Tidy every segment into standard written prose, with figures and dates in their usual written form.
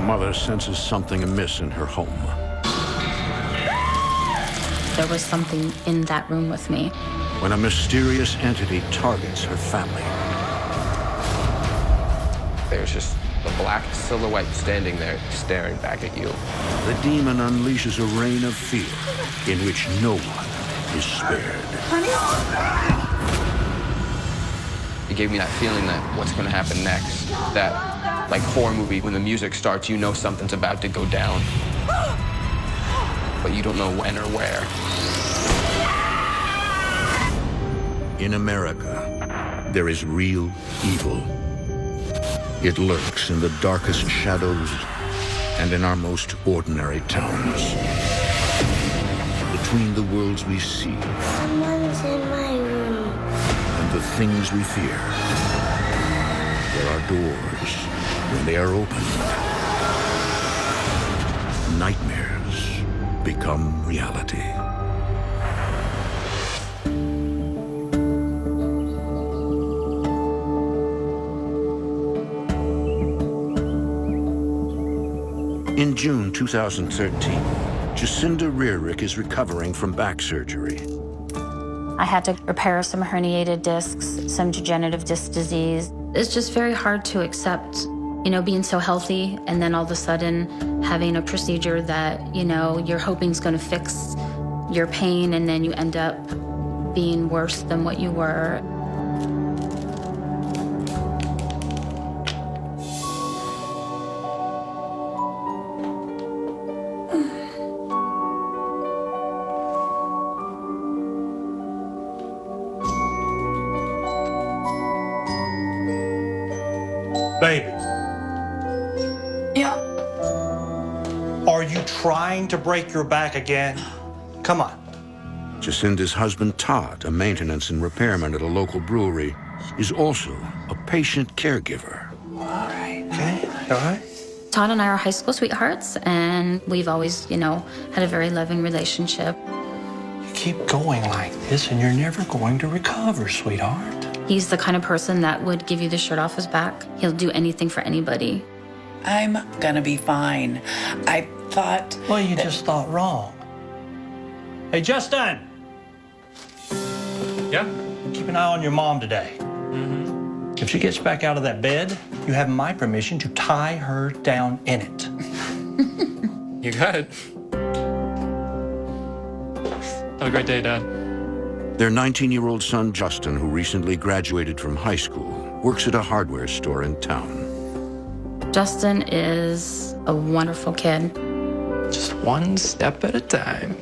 mother senses something amiss in her home. There was something in that room with me. When a mysterious entity targets her family. There's just a black silhouette standing there, staring back at you. The demon unleashes a reign of fear in which no one is spared. It gave me that feeling that what's going to happen next, that like horror movie, when the music starts, you know something's about to go down, but you don't know when or where. In America, there is real evil. It lurks in the darkest shadows and in our most ordinary towns. Between the worlds we see Someone's in my room. and the things we fear, there are doors. When they are opened, nightmares become reality. In June 2013, Jacinda Rearick is recovering from back surgery. I had to repair some herniated discs, some degenerative disc disease. It's just very hard to accept, being so healthy and then all of a sudden having a procedure that, you're hoping is going to fix your pain, and then you end up being worse than what you were. Baby, Yeah. are you trying to break your back again? Come on. Jacinda's husband, Todd, a maintenance and repairman at a local brewery, is also a patient caregiver. Okay, all right. Todd and I are high school sweethearts, and we've always, had a very loving relationship. You keep going like this and you're never going to recover, sweetheart. He's the kind of person that would give you the shirt off his back. He'll do anything for anybody. I'm gonna be fine. I thought... Well, you just thought wrong. Hey, Justin! Yeah? Keep an eye on your mom today. If she gets back out of that bed, you have my permission to tie her down in it. You got it. Have a great day, Dad. Their 19-year-old son, Justin, who recently graduated from high school, works at a hardware store in town. Justin is a wonderful kid. Just one step at a time.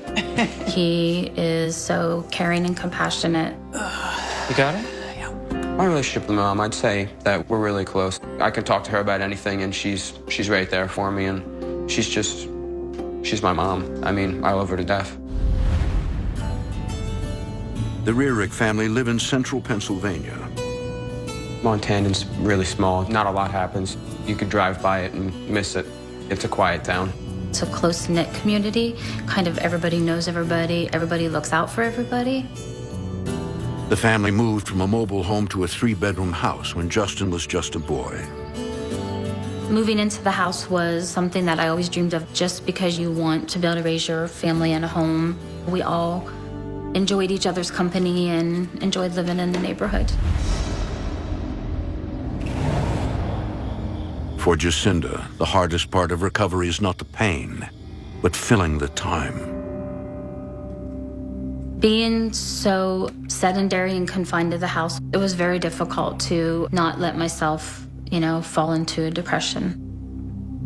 He is so caring and compassionate. You got it? My relationship with my mom, I'd say that we're really close. I can talk to her about anything, and she's right there for me, and she's my mom. I mean, I love her to death. The Rearick family live in central Pennsylvania. Montanan's really small. Not a lot happens. You could drive by it and miss it. It's a quiet town. It's a close-knit community. Kind of everybody knows everybody. Everybody looks out for everybody. The family moved from a mobile home to a 3-bedroom house when Justin was just a boy. Moving into the house was something that I always dreamed of, just because you want to be able to raise your family in a home. We all enjoyed each other's company and enjoyed living in the neighborhood. For Jacinda, the hardest part of recovery is not the pain, but filling the time. Being so sedentary and confined to the house, it was very difficult to not let myself, fall into a depression.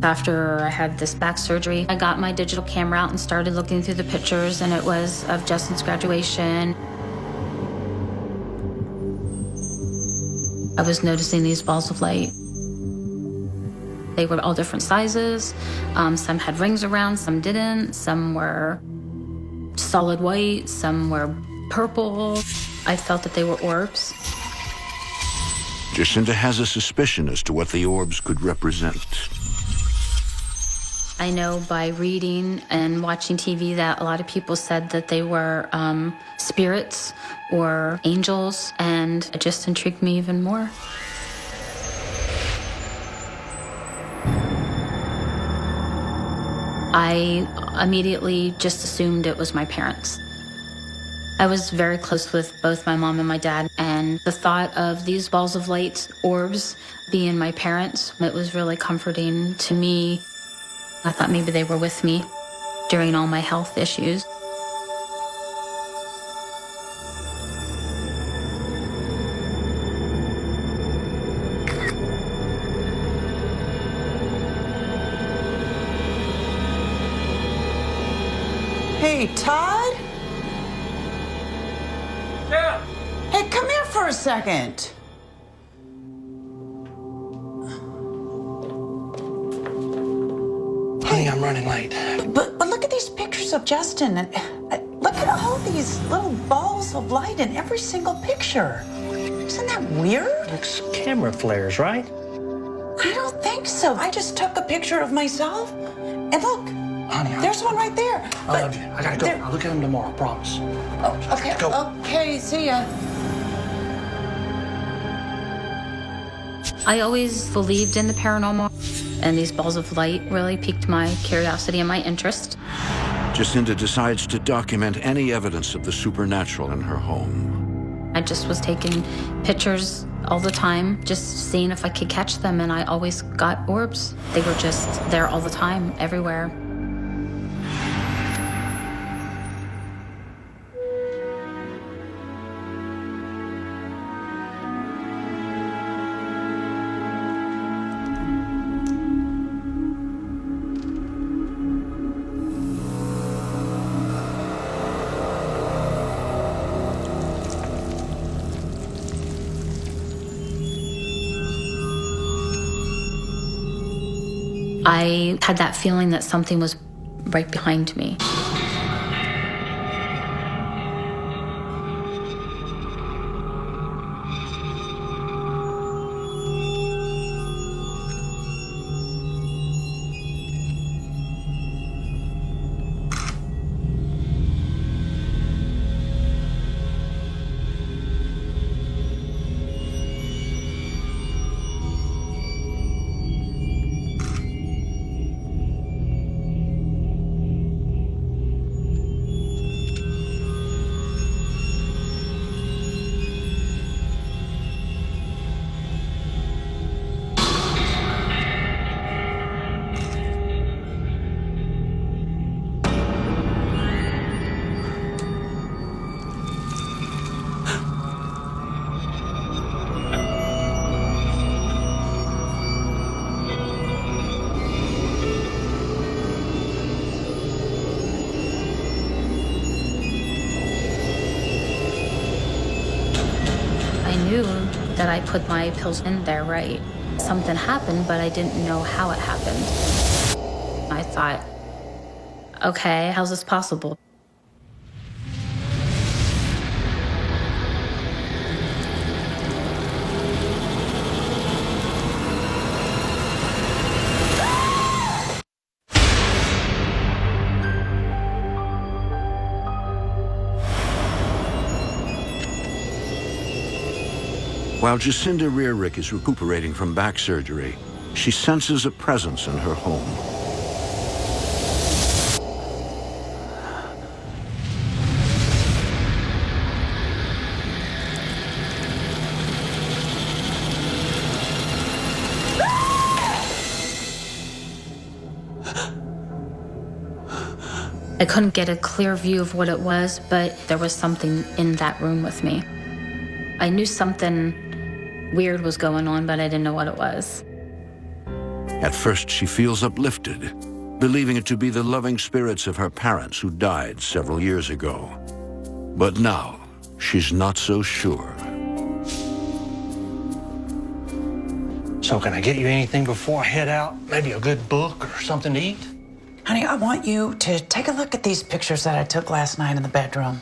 After I had this back surgery, I got my digital camera out and started looking through the pictures, and it was of Justin's graduation. I was noticing these balls of light. They were all different sizes. Some had rings around, some didn't. Some were solid white, some were purple. I felt that they were orbs. Jacinda has a suspicion as to what the orbs could represent. I know by reading and watching TV that a lot of people said that they were spirits or angels, and it just intrigued me even more. I immediately just assumed it was my parents. I was very close with both my mom and my dad, and the thought of these balls of light, orbs, being my parents, it was really comforting to me. I thought maybe they were with me during all my health issues. Hey, Todd? Yeah. Hey, come here for a second. Honey, I'm running late. But look at these pictures of Justin, and look at all these little balls of light in every single picture. Isn't that weird? It's camera flares, right? I don't think so. I just took a picture of myself, and look, Honey, there's one right there. I love you. I gotta go. I'll look at them tomorrow, promise. Oh, okay, Go. okay, see ya. I always believed in the paranormal, and these balls of light really piqued my curiosity and my interest. Jacinda decides to document any evidence of the supernatural in her home. I just was taking pictures all the time, just seeing if I could catch them, and I always got orbs. They were just there all the time, everywhere. I had that feeling that something was right behind me. I knew that I put my pills in there right. Something happened, but I didn't know how it happened. I thought, okay, how's this possible? While Jacinda Rearick is recuperating from back surgery, she senses a presence in her home. I couldn't get a clear view of what it was, but there was something in that room with me. I knew something weird was going on, but I didn't know what it was. At first, she feels uplifted, believing it to be the loving spirits of her parents who died several years ago. But now, she's not so sure. So can I get you anything before I head out? Maybe a good book or something to eat? Honey, I want you to take a look at these pictures that I took last night in the bedroom.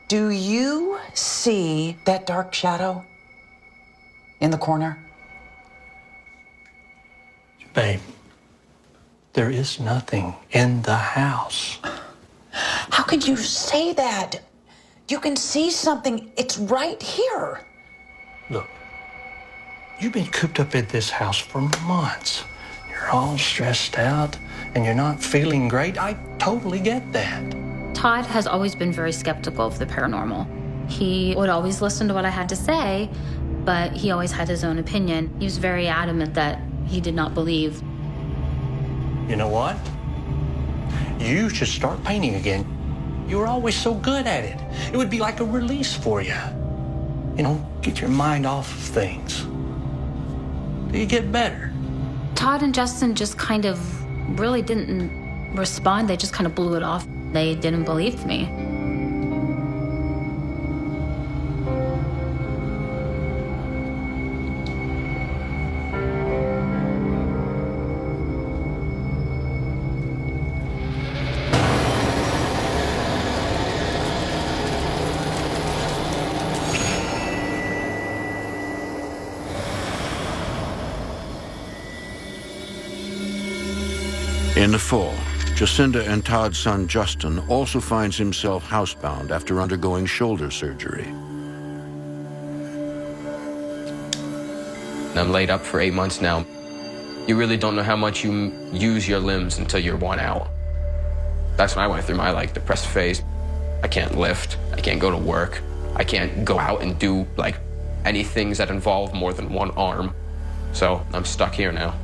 Do you see that dark shadow in the corner? Babe, there is nothing in the house. How could you say that? You can see something. It's right here. Look, you've been cooped up in this house for months. You're all stressed out. and you're not feeling great, I totally get that. Todd has always been very skeptical of the paranormal. He would always listen to what I had to say, but he always had his own opinion. He was very adamant that he did not believe. You know what? You should start painting again. You were always so good at it. It would be like a release for you. You know, get your mind off of things. You get better. Todd and Justin just kind of really didn't respond. They just kind of blew it off. They didn't believe me. In the fall, Jacinda and Todd's son Justin also finds himself housebound after undergoing shoulder surgery. I'm laid up for 8 months now. You really don't know how much you use your limbs until you're worn out. That's when I went through my depressed phase. I can't lift, I can't go to work, I can't go out and do any things that involve more than one arm. So I'm stuck here now.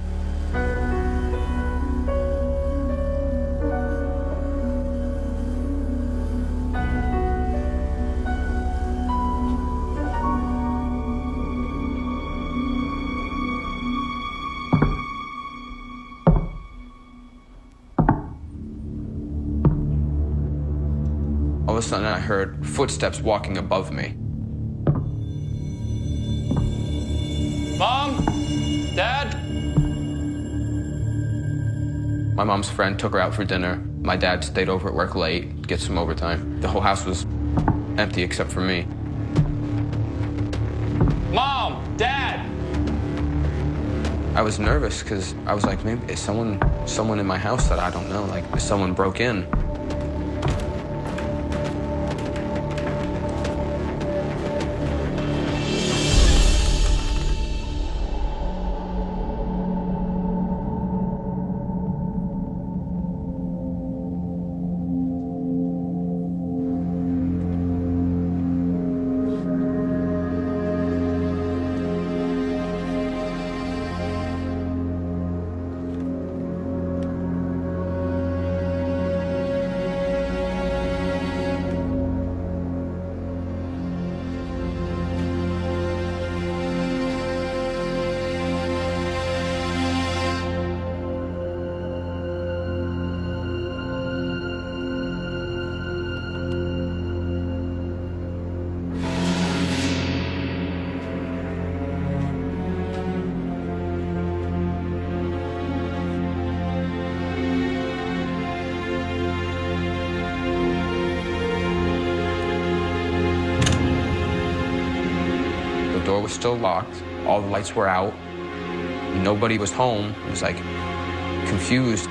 All of a sudden, I heard footsteps walking above me. Mom? Dad? My mom's friend took her out for dinner. My dad stayed over at work late, get some overtime. The whole house was empty except for me. Mom! Dad! I was nervous because I was like, maybe is someone in my house that I don't know? If someone broke in. The door was still locked. All the lights were out. Nobody was home. I was confused.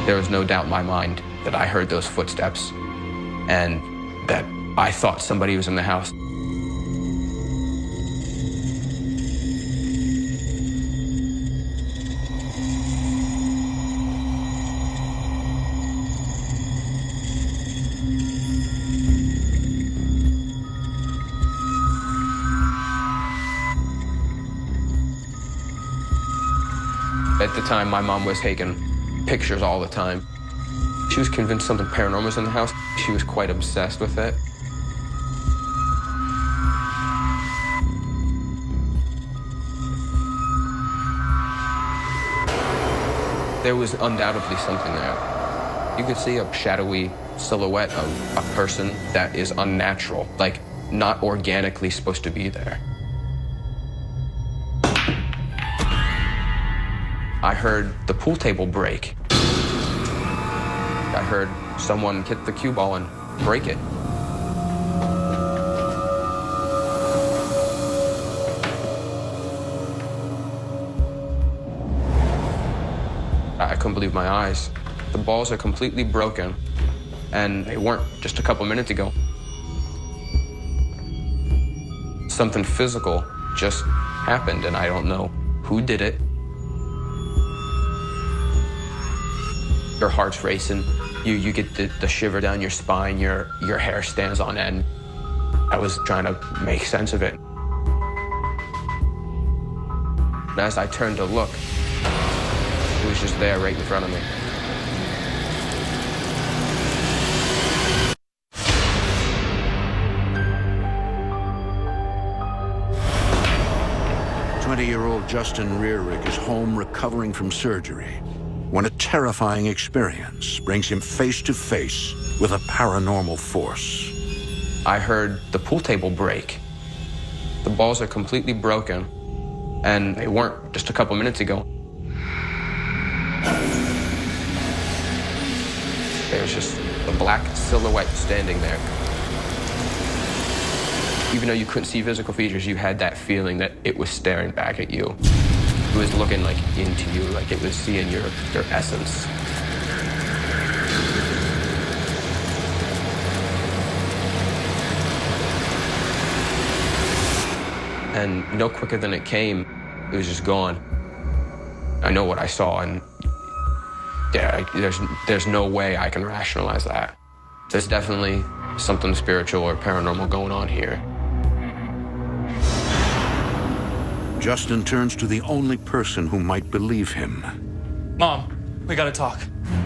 There was no doubt in my mind that I heard those footsteps and that I thought somebody was in the house. At the time, my mom was taking pictures all the time. She was convinced something paranormal was in the house. She was quite obsessed with it. There was undoubtedly something there. You could see a shadowy silhouette of a person that is unnatural, not organically supposed to be there. I heard the pool table break. I heard someone hit the cue ball and break it. I couldn't believe my eyes. The balls are completely broken, and they weren't just a couple minutes ago. Something physical just happened, and I don't know who did it. Your heart's racing. You get the shiver down your spine. Your hair stands on end. I was trying to make sense of it. And as I turned to look, it was just there right in front of me. Year-old Justin Rearick is home recovering from surgery when a terrifying experience brings him face to face with a paranormal force. I heard the pool table break. The balls are completely broken, and they weren't just a couple minutes ago. There's just a black silhouette standing there. Even though you couldn't see physical features, you had that feeling that it was staring back at you. It was looking like into you, like it was seeing your essence. And no quicker than it came, it was just gone. I know what I saw, and yeah, there's no way I can rationalize that. There's definitely something spiritual or paranormal going on here. Justin turns to the only person who might believe him. Mom, we gotta talk.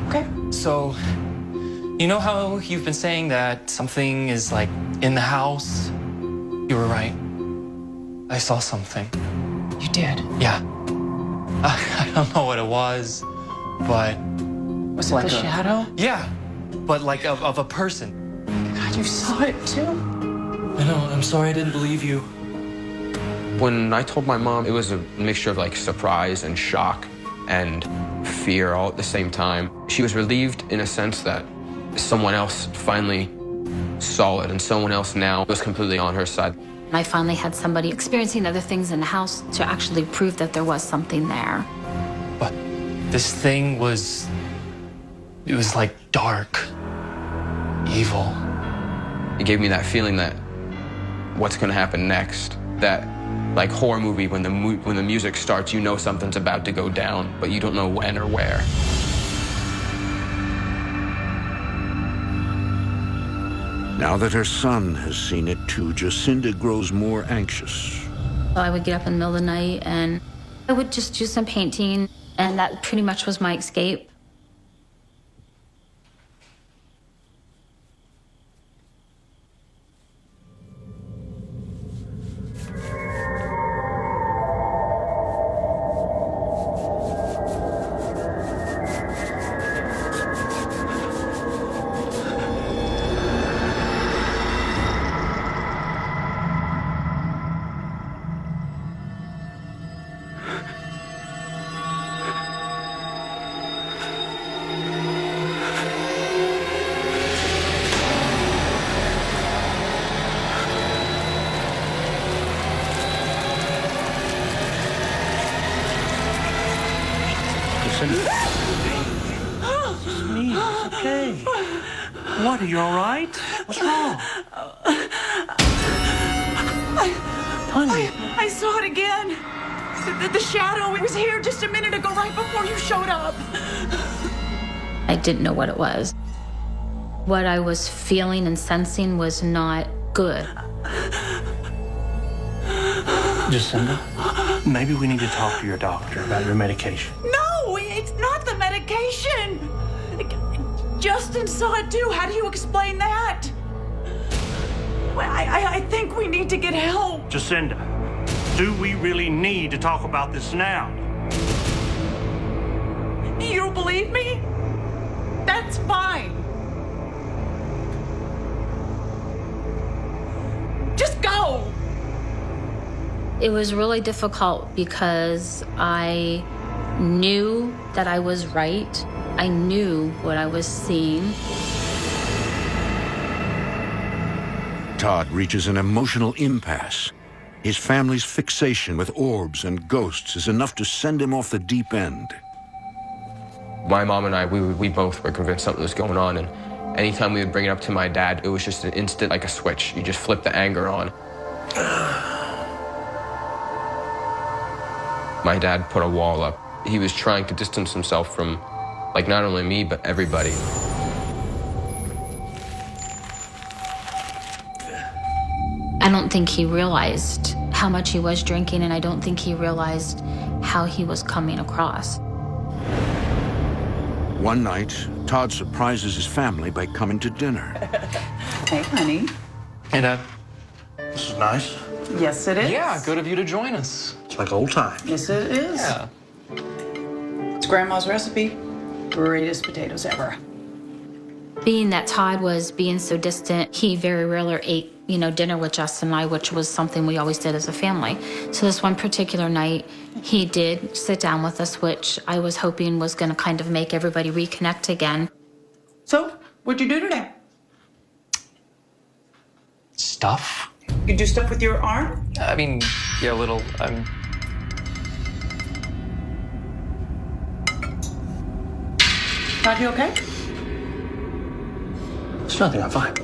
Okay. So, you know how you've been saying that something is like in the house? You were right. I saw something. You did? Yeah. I don't know what it was, but... Was it the shadow? Yeah, but like of a person. God, you saw it too? I know, I'm sorry I didn't believe you. When I told my mom, it was a mixture of like surprise and shock and fear all at the same time. She was relieved in a sense that someone else finally saw it and someone else now was completely on her side. I finally had somebody experiencing other things in the house to actually prove that there was something there. But this thing was... It was like dark, evil. It gave me that feeling that what's gonna happen next? That like horror movie when the music starts, you know something's about to go down, but you don't know when or where. Now that her son has seen it too, Jacinda grows more anxious. So I would get up in the middle of the night and I would just do some painting, and that pretty much was my escape. Okay. What, are you all right? What's wrong? Honey. I saw it again. The shadow, it was here just a minute ago, right before you showed up. I didn't know what it was. What I was feeling and sensing was not good. Jacinda, maybe we need to talk to your doctor about your medication. No, it's not the medication. Justin saw it too. How do you explain that? Well, I think we need to get help. Jacinda, do we really need to talk about this now? You don't believe me? That's fine. Just go. It was really difficult because I knew that I was right. I knew what I was seeing. Todd reaches an emotional impasse. His family's fixation with orbs and ghosts is enough to send him off the deep end. My mom and I, we both were convinced something was going on, and anytime we would bring it up to my dad, it was just an instant, like a switch. You just flip the anger on. My dad put a wall up. He was trying to distance himself from Like, not only me, but everybody. I don't think he realized how much he was drinking, and I don't think he realized how he was coming across. One night, Todd surprises his family by coming to dinner. Hey, honey. Hey, Dad. This is nice. Yes, it is. Yeah, good of you to join us. It's like old times. Yes, it is. Yeah. It's Grandma's recipe. Greatest potatoes ever. Being that Todd was being so distant, he very rarely ate, dinner with Justin and I, which was something we always did as a family. So this one particular night, he did sit down with us, which I was hoping was going to kind of make everybody reconnect again. So, what'd you do today? Stuff? You do stuff with your arm? I mean, yeah, a little. Todd, you okay? It's nothing, I'm fine.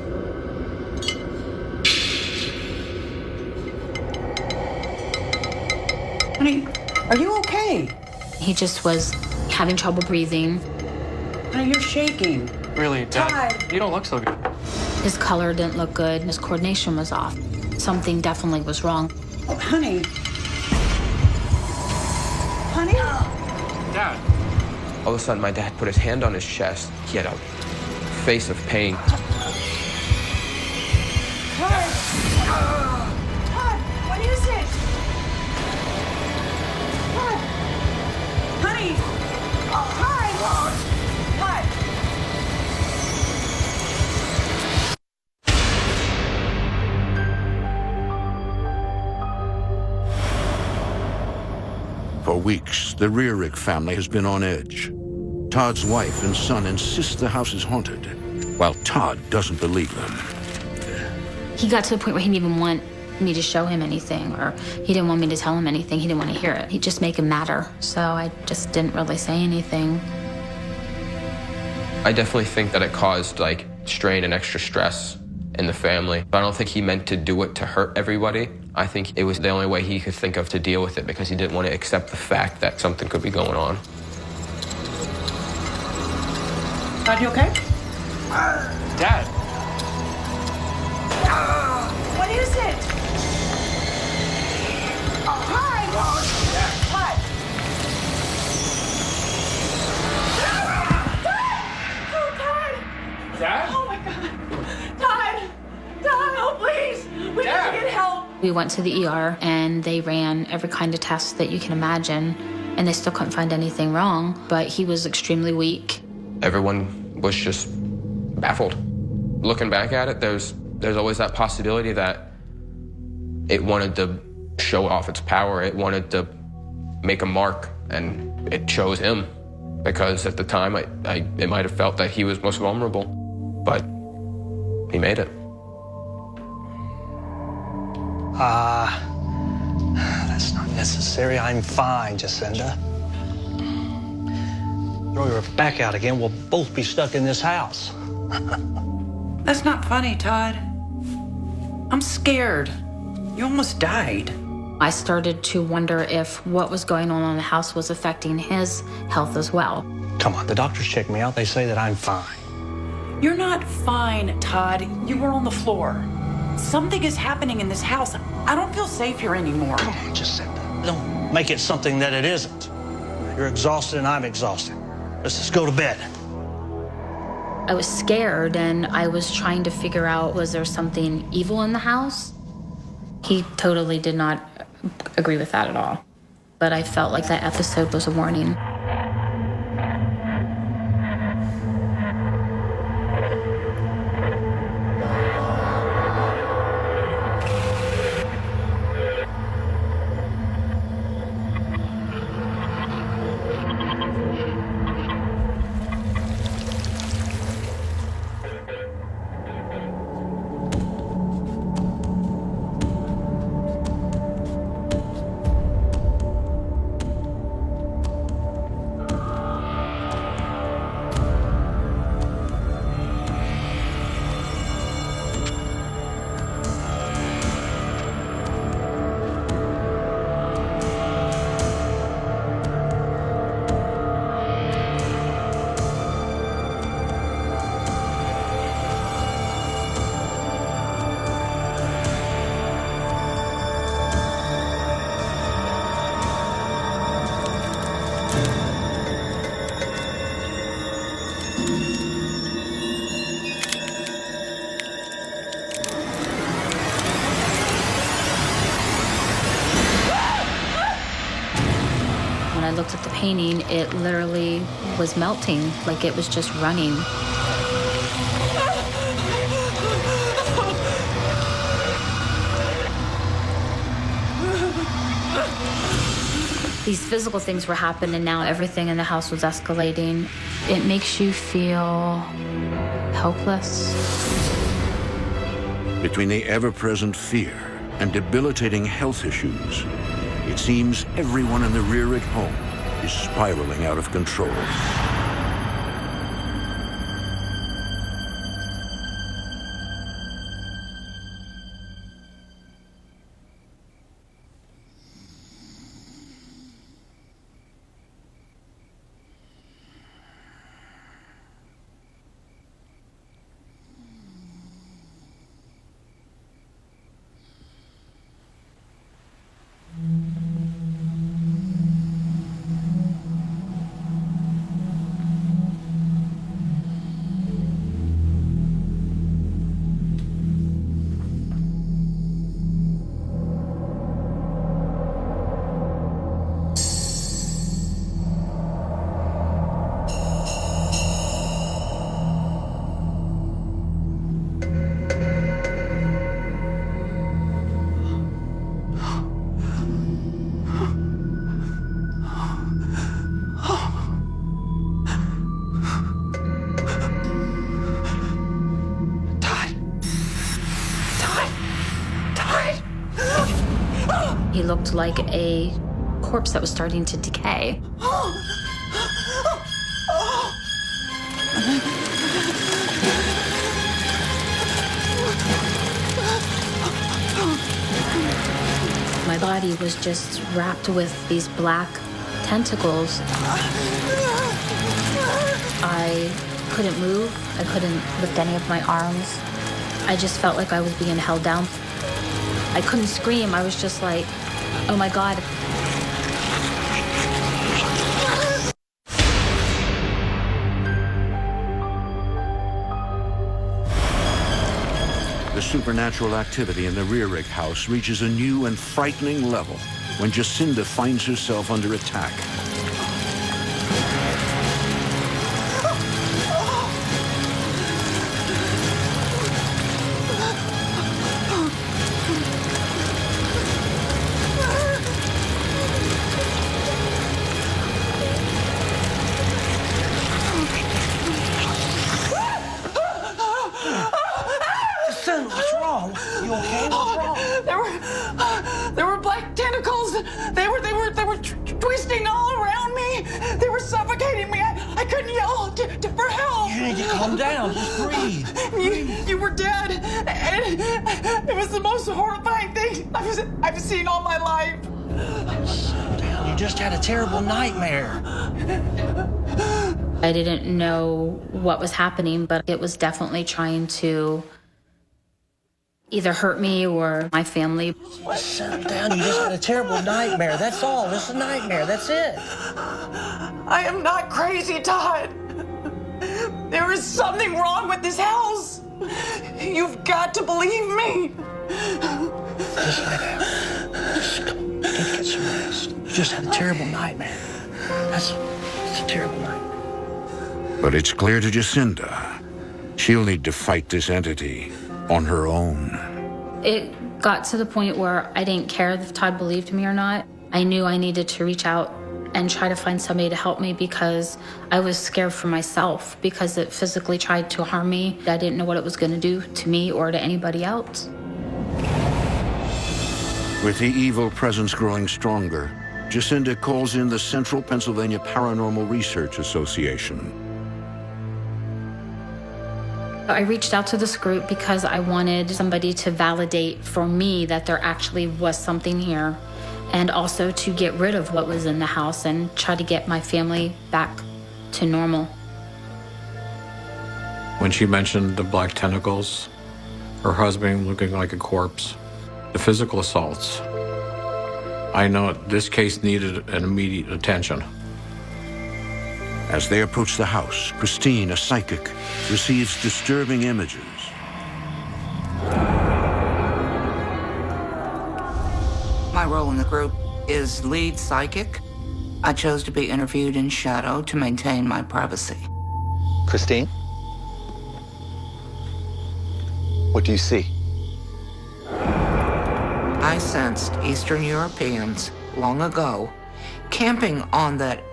Honey, are you okay? He just was having trouble breathing. Honey, you're shaking. Really, Dad, Todd. you don't look so good. His color didn't look good. His coordination was off. Something definitely was wrong. Oh, honey. Honey? Dad. All of a sudden, my dad put his hand on his chest. He had a face of pain. Todd, what is it? Todd! Honey! Todd! Todd! For weeks, the Rearick family has been on edge. Todd's wife and son insist the house is haunted, while Todd doesn't believe them. He got to the point where he didn't even want me to show him anything, or he didn't want me to tell him anything. He didn't want to hear it. He'd just make him madder. So I just didn't really say anything. I definitely think that it caused, strain and extra stress in the family. But I don't think he meant to do it to hurt everybody. I think it was the only way he could think of to deal with it, because he didn't want to accept the fact that something could be going on. Todd, you okay? Dad. What is it? Todd! Todd! Dad? Oh my God! Todd! Todd, oh please! We need to get help! We went to the ER and they ran every kind of test that you can imagine, and they still couldn't find anything wrong, but he was extremely weak. Everyone was just baffled. Looking back at it, there's always that possibility that it wanted to show off its power. It wanted to make a mark, and it chose him, because at the time it might have felt that he was most vulnerable, but he made it. That's not necessary. I'm fine, Jacinda. Throw your back out again, we'll both be stuck in this house. That's not funny, Todd. I'm scared. You almost died. I started to wonder if what was going on in the house was affecting his health as well. Come on, the doctors checked me out. They say that I'm fine. You're not fine, Todd. You were on the floor. Something is happening in this house. I don't feel safe here anymore. Come on, Jacinda. Don't make it something that it isn't. You're exhausted and I'm exhausted. Let's just go to bed. I was scared, and I was trying to figure out, was there something evil in the house? He totally did not agree with that at all. But I felt like that episode was a warning. looked at the painting, it literally was melting, like it was just running. These physical things were happening now. Everything in the house was escalating. It makes you feel helpless. Between the ever-present fear and debilitating health issues, it seems everyone in the Rearick home is spiraling out of control. He looked like a corpse that was starting to decay. My body was just wrapped with these black tentacles. I couldn't move. I couldn't lift any of my arms. I just felt like I was being held down. I couldn't scream. I was just like, oh my God. The supernatural activity in the Rearick house reaches a new and frightening level when Jacinda finds herself under attack. What's wrong? You okay? What's wrong? There were black tentacles. They were twisting all around me. They were suffocating me. I couldn't yell for help. You need to calm down. Just breathe. You were dead. And it was the most horrifying thing I've seen all my life. Slow down. You just had a terrible nightmare. I didn't know what was happening, but it was definitely trying to either hurt me or my family. Settle down. You just had a terrible nightmare. That's all. It's a nightmare. That's it. I am not crazy, Todd. There is something wrong with this house. You've got to believe me. Just lie down. Just come on. Get some rest. You just had a terrible nightmare. It's a terrible nightmare. But it's clear to Jacinda, she'll need to fight this entity on her own. It got to the point where I didn't care if Todd believed me or not. I knew I needed to reach out and try to find somebody to help me because I was scared for myself because it physically tried to harm me. I didn't know what it was going to do to me or to anybody else. With the evil presence growing stronger, Jacinda calls in the Central Pennsylvania Paranormal Research Association. I reached out to this group because I wanted somebody to validate for me that there actually was something here, and also to get rid of what was in the house and try to get my family back to normal. When she mentioned the black tentacles, her husband looking like a corpse, the physical assaults, I know this case needed an immediate attention. As they approach the house, Christine, a psychic, receives disturbing images. My role in the group is lead psychic. I chose to be interviewed in shadow to maintain my privacy. Christine? What do you see? I sensed Eastern Europeans long ago camping on that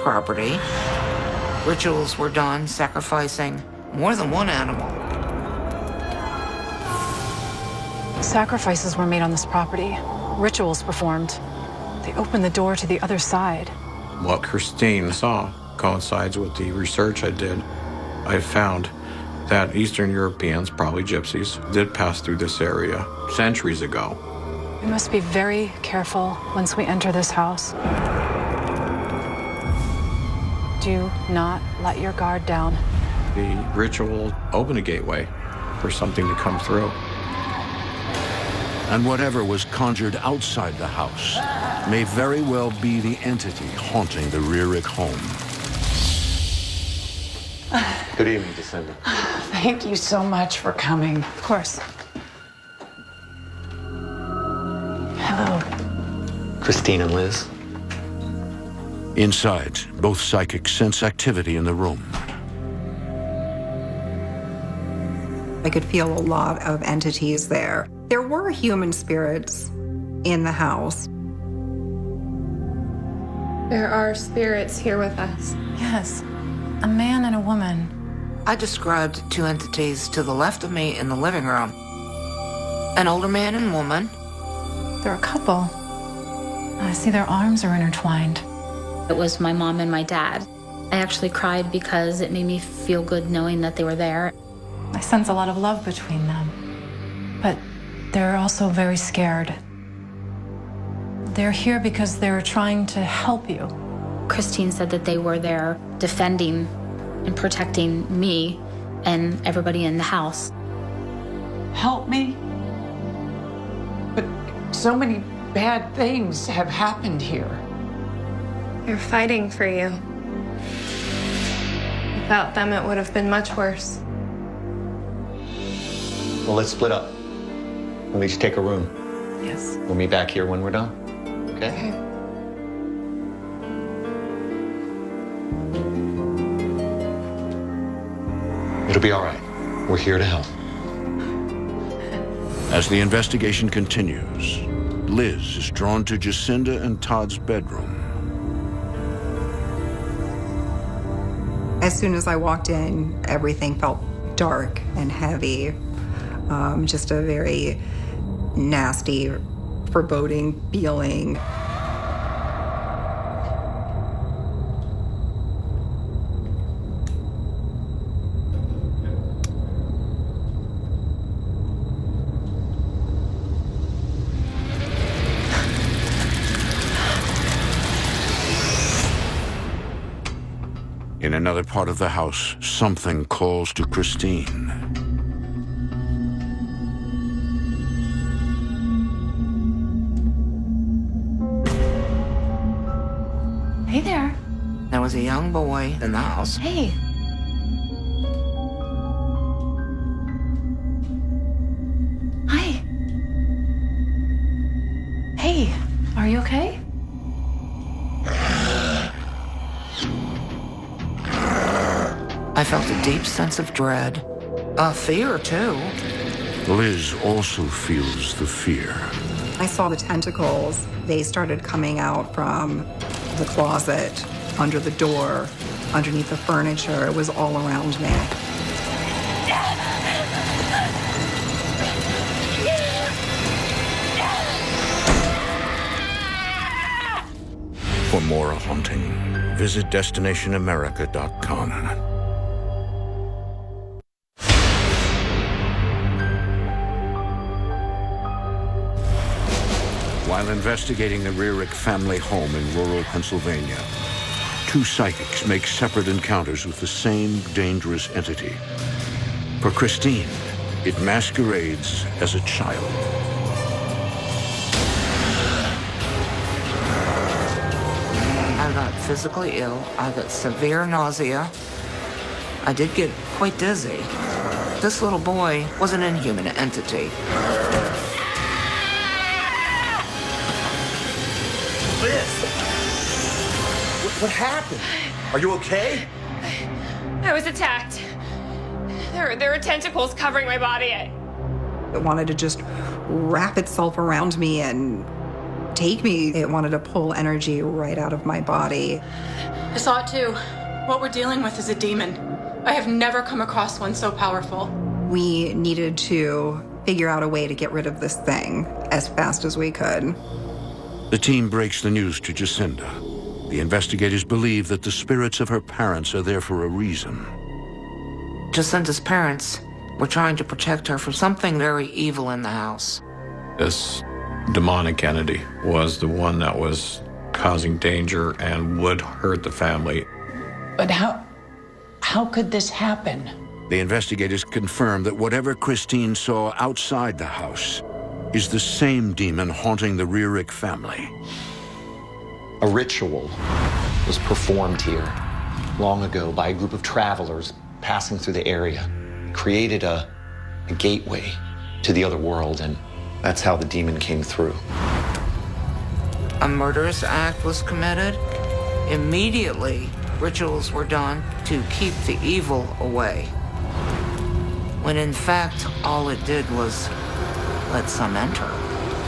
property. Rituals were done sacrificing more than one animal. Sacrifices were made on this property. Rituals performed. They opened the door to the other side. What Christine saw coincides with the research I did. I found that Eastern Europeans, probably gypsies, did pass through this area centuries ago. We must be very careful once we enter this house. Do not let your guard down. The ritual opened a gateway for something to come through. And whatever was conjured outside the house may very well be the entity haunting the Rearick home. Good evening, Descendant. Thank you so much for coming. Of course. Hello. Christine and Liz. Inside, both psychics sense activity in the room. I could feel a lot of entities there. There were human spirits in the house. There are spirits here with us. Yes, a man and a woman. I described two entities to the left of me in the living room. An older man and woman. They're a couple. I see their arms are intertwined. It was my mom and my dad. I actually cried because it made me feel good knowing that they were there. I sense a lot of love between them. But they're also very scared. They're here because they're trying to help you. Christine said that they were there defending and protecting me and everybody in the house. Help me? But so many bad things have happened here. They're fighting for you. Without them, it would have been much worse. Well, let's split up. We'll each take a room. Yes. We'll meet back here when we're done. Okay? It'll be all right. We're here to help. As the investigation continues, Liz is drawn to Jacinda and Todd's bedroom. As soon as I walked in, everything felt dark and heavy. Just a very nasty, foreboding feeling. In another part of the house, something calls to Christine. Hey there. There was a young boy in the house. Hey. Hi. Hey, are you okay? I felt a deep sense of dread. Fear, too. Liz also feels the fear. I saw the tentacles. They started coming out from the closet, under the door, underneath the furniture. It was all around me. For more haunting, visit DestinationAmerica.com. While investigating the Rearick family home in rural Pennsylvania, two psychics make separate encounters with the same dangerous entity. For Christine, it masquerades as a child. I got physically ill. I got severe nausea. I did get quite dizzy. This little boy was an inhuman entity. What happened? Are you okay? I was attacked. There were tentacles covering my body. It wanted to just wrap itself around me and take me. It wanted to pull energy right out of my body. I saw it too. What we're dealing with is a demon. I have never come across one so powerful. We needed to figure out a way to get rid of this thing as fast as we could. The team breaks the news to Jacinda. The investigators believe that the spirits of her parents are there for a reason. Jacinda's parents were trying to protect her from something very evil in the house. This demonic entity was the one that was causing danger and would hurt the family. But how could this happen? The investigators confirm that whatever Christine saw outside the house is the same demon haunting the Rearick family. A ritual was performed here long ago by a group of travelers passing through the area. Created a gateway to the other world, and that's how the demon came through. A murderous act was committed. Immediately, rituals were done to keep the evil away. When in fact, all it did was let some enter.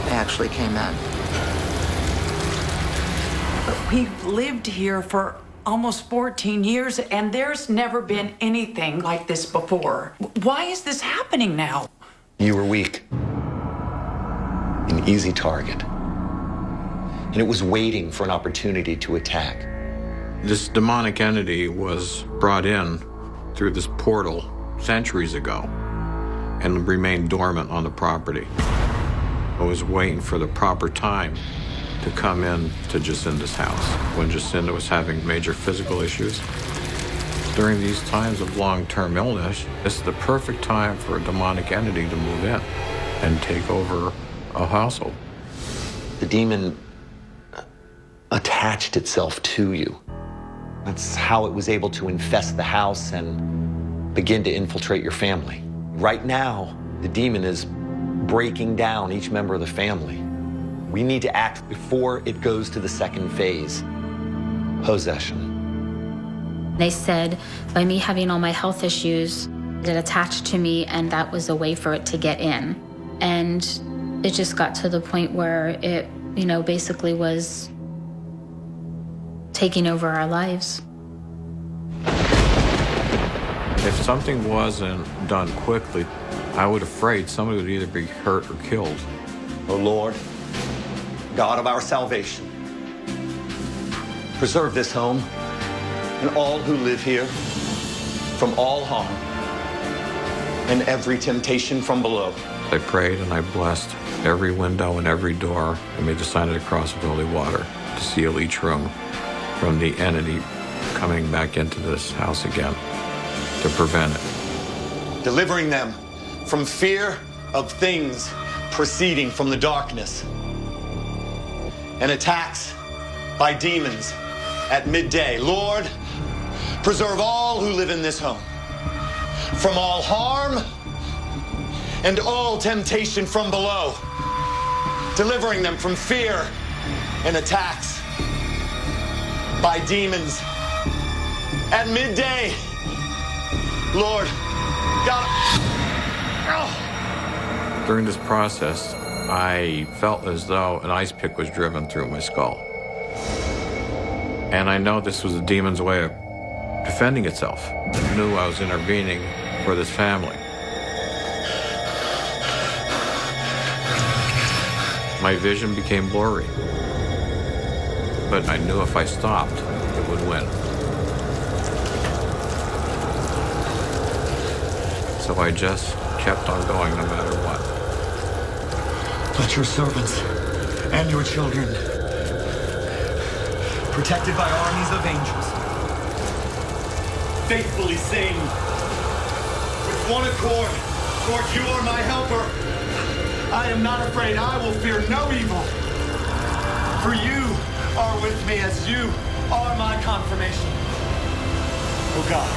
They actually came in. We've lived here for almost 14 years, and there's never been anything like this before. Why is this happening now? You were weak, an easy target, and it was waiting for an opportunity to attack. This demonic entity was brought in through this portal centuries ago and remained dormant on the property. I was waiting for the proper time to come in to Jacinda's house when Jacinda was having major physical issues. During these times of long-term illness, this is the perfect time for a demonic entity to move in and take over a household. The demon attached itself to you. That's how it was able to infest the house and begin to infiltrate your family. Right now, the demon is breaking down each member of the family. We need to act before it goes to the second phase, possession. They said by me having all my health issues, it attached to me, and that was a way for it to get in. And it just got to the point where it, basically was taking over our lives. If something wasn't done quickly, I was afraid somebody would either be hurt or killed. O Lord, God of our salvation, preserve this home and all who live here from all harm and every temptation from below. I prayed and I blessed every window and every door and made the sign of the cross of holy water to seal each room from the entity coming back into this house again to prevent it. Delivering them from fear of things proceeding from the darkness and attacks by demons at midday. Lord, preserve all who live in this home from all harm and all temptation from below, delivering them from fear and attacks by demons at midday. Lord, God. Oh. During this process, I felt as though an ice pick was driven through my skull. And I know this was the demon's way of defending itself. It knew I was intervening for this family. My vision became blurry. But I knew if I stopped, it would win. So I just kept on going no matter what. Let your servants and your children, protected by armies of angels, faithfully sing with one accord, Lord, you are my helper. I am not afraid. I will fear no evil. For you are with me as you are my confirmation. Oh God,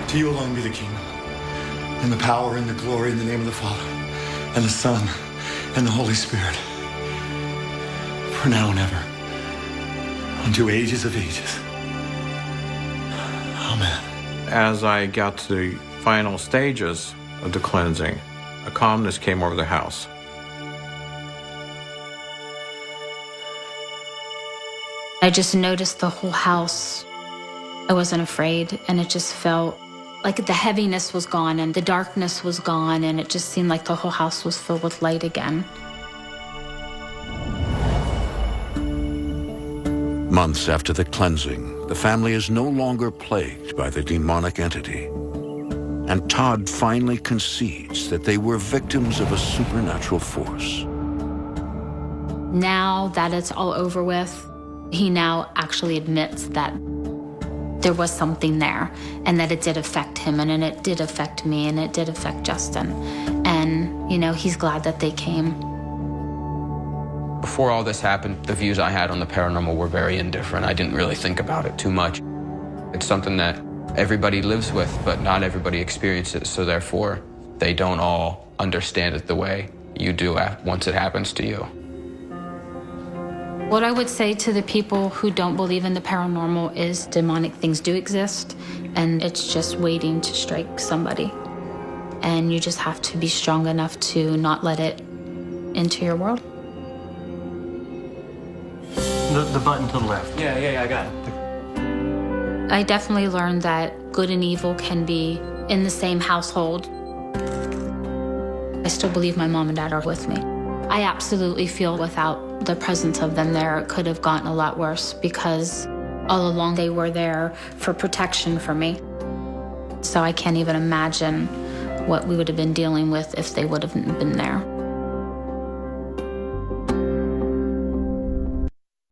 to you alone be the kingdom, and the power and the glory in the name of the Father, and the Son, and the Holy Spirit, for now and ever. unto ages of ages. Amen. As I got to the final stages of the cleansing, a calmness came over the house. I just noticed the whole house. I wasn't afraid, and it just felt like the heaviness was gone and the darkness was gone, and it just seemed like the whole house was filled with light again. Months after the cleansing, the family is no longer plagued by the demonic entity. And Todd finally concedes that they were victims of a supernatural force. Now that it's all over with, he now actually admits that there was something there and that it did affect him, and it did affect me, and it did affect Justin. And, you know, he's glad that they came. Before all this happened, the views I had on the paranormal were very indifferent. I didn't really think about it too much. It's something that everybody lives with, but not everybody experiences it, so therefore they don't all understand it the way you do once it happens to you. What I would say to the people who don't believe in the paranormal is demonic things do exist, and it's just waiting to strike somebody. And you just have to be strong enough to not let it into your world. The button to the left. Yeah, I got it. I definitely learned that good and evil can be in the same household. I still believe my mom and dad are with me. I absolutely feel without the presence of them there, it could have gotten a lot worse, because all along they were there for protection for me. So I can't even imagine what we would have been dealing with if they would have been there.